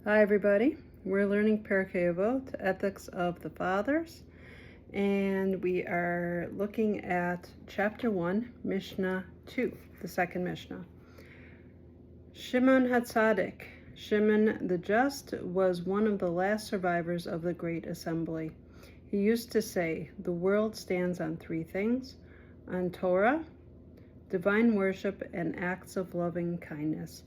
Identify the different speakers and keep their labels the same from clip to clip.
Speaker 1: Hi everybody, we're learning Pirkei Avot, Ethics of the Fathers, and we are looking at chapter 1, Mishnah 2, the second Mishnah. Shimon HaTzadik, Shimon the Just, was one of the last survivors of the Great Assembly. He used to say, the world stands on three things: on Torah, divine worship, and acts of loving kindness.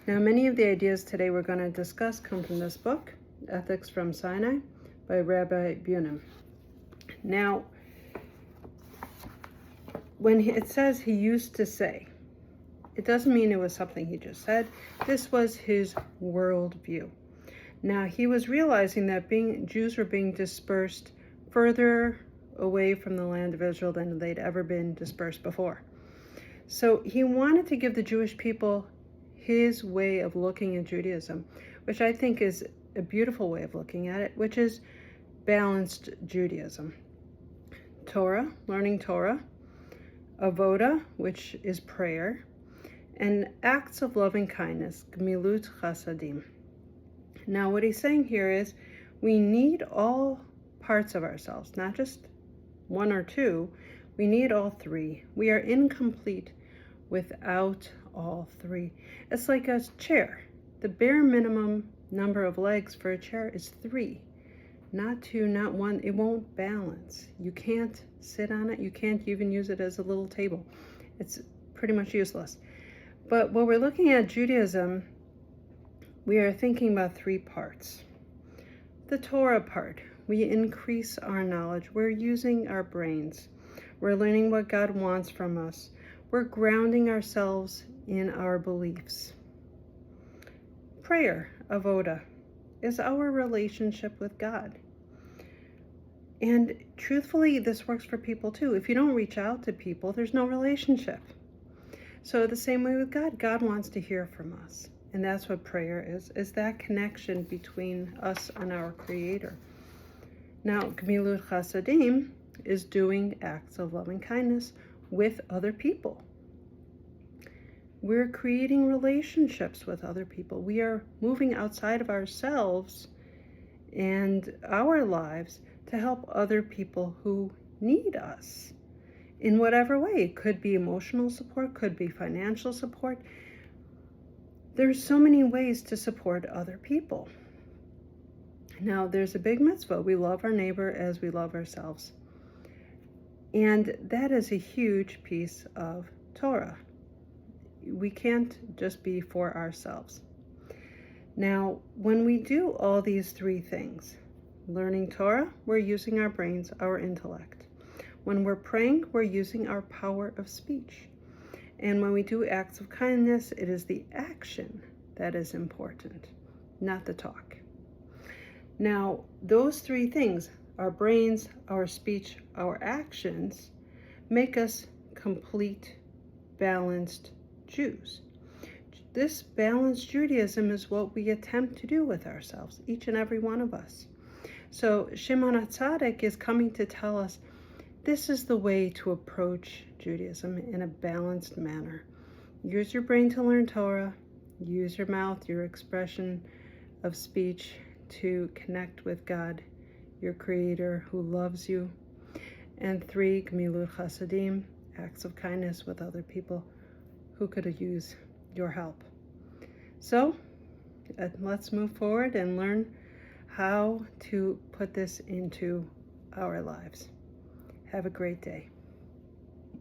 Speaker 1: Now, many of the ideas today we're going to discuss come from this book, Ethics from Sinai, by Rabbi Bunim. Now, when it says he used to say, it doesn't mean it was something he just said. This was his worldview. Now, he was realizing that Jews were being dispersed further away from the land of Israel than they'd ever been dispersed before. So he wanted to give the Jewish people his way of looking at Judaism, which I think is a beautiful way of looking at it, which is balanced Judaism. Torah, learning Torah, avoda, which is prayer, and acts of loving kindness, gmilut chasadim. Now, what he's saying here is we need all parts of ourselves, not just one or two. We need all three. We are incomplete without all three. It's like a chair. The bare minimum number of legs for a chair is 3, not 2, not 1. It won't balance. You can't sit on it. You can't even use it as a little table. It's pretty much useless. But when we're looking at Judaism, we are thinking about 3 parts. The Torah part, we increase our knowledge. We're using our brains. We're learning what God wants from us. We're grounding ourselves in our beliefs. Prayer, avoda, is our relationship with God. And truthfully, this works for people too. If you don't reach out to people, there's no relationship. So the same way with God, God wants to hear from us. And that's what prayer is that connection between us and our Creator. Now, gmilut chasadim is doing acts of loving kindness with other people. We're creating relationships with other people. We are moving outside of ourselves and our lives to help other people who need us in whatever way. It could be emotional support, could be financial support. There's so many ways to support other people. Now, there's a big mitzvah. We love our neighbor as we love ourselves. And that is a huge piece of Torah. We can't just be for ourselves. Now, when we do all these 3 things, learning Torah, we're using our brains, our intellect. When we're praying, we're using our power of speech. And when we do acts of kindness, it is the action that is important, not the talk. Now, those 3 things, our brains, our speech, our actions, make us complete, balanced Jews. This balanced Judaism is what we attempt to do with ourselves, each and every one of us. So Shimon HaTzadik is coming to tell us this is the way to approach Judaism in a balanced manner. Use your brain to learn Torah, use your mouth, your expression of speech to connect with God, your Creator who loves you. And 3, gmilut chasadim, acts of kindness with other people who could use your help. So let's move forward and learn how to put this into our lives. Have a great day.